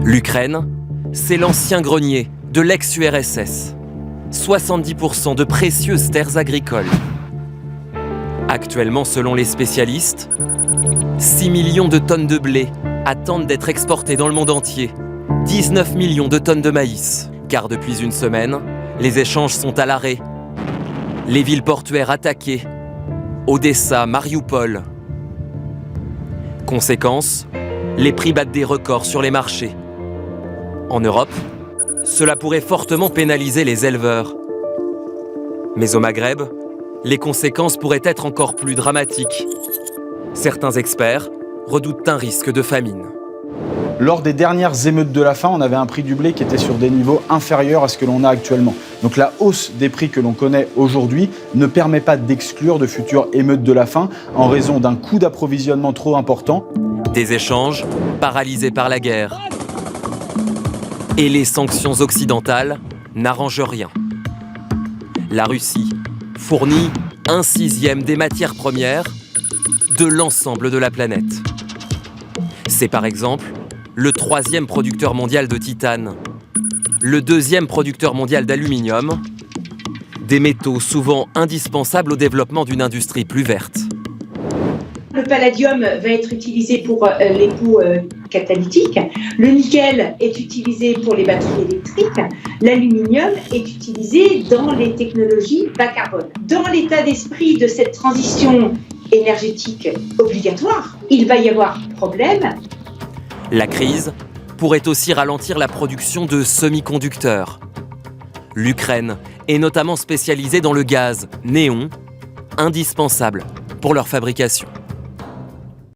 L'Ukraine, c'est l'ancien grenier de l'ex-URSS. 70% de précieuses terres agricoles. Actuellement, selon les spécialistes, 6 millions de tonnes de blé attendent d'être exportées dans le monde entier. 19 millions de tonnes de maïs. Car depuis une semaine, les échanges sont à l'arrêt. Les villes portuaires attaquées. Odessa, Mariupol. Conséquence, les prix battent des records sur les marchés. En Europe, cela pourrait fortement pénaliser les éleveurs. Mais au Maghreb, les conséquences pourraient être encore plus dramatiques. Certains experts redoutent un risque de famine. Lors des dernières émeutes de la faim, on avait un prix du blé qui était sur des niveaux inférieurs à ce que l'on a actuellement. Donc la hausse des prix que l'on connaît aujourd'hui ne permet pas d'exclure de futures émeutes de la faim en raison d'un coût d'approvisionnement trop important. Des échanges paralysés par la guerre. Et les sanctions occidentales n'arrangent rien. La Russie fournit 1/6 des matières premières de l'ensemble de la planète. C'est par exemple le 3e producteur mondial de titane, le 2e producteur mondial d'aluminium, des métaux souvent indispensables au développement d'une industrie plus verte. Le palladium va être utilisé pour les pots catalytiques, le nickel est utilisé pour les batteries électriques, l'aluminium est utilisé dans les technologies bas carbone. Dans l'état d'esprit de cette transition énergétique obligatoire, il va y avoir problème. La crise pourrait aussi ralentir la production de semi-conducteurs. L'Ukraine est notamment spécialisée dans le gaz néon, indispensable pour leur fabrication.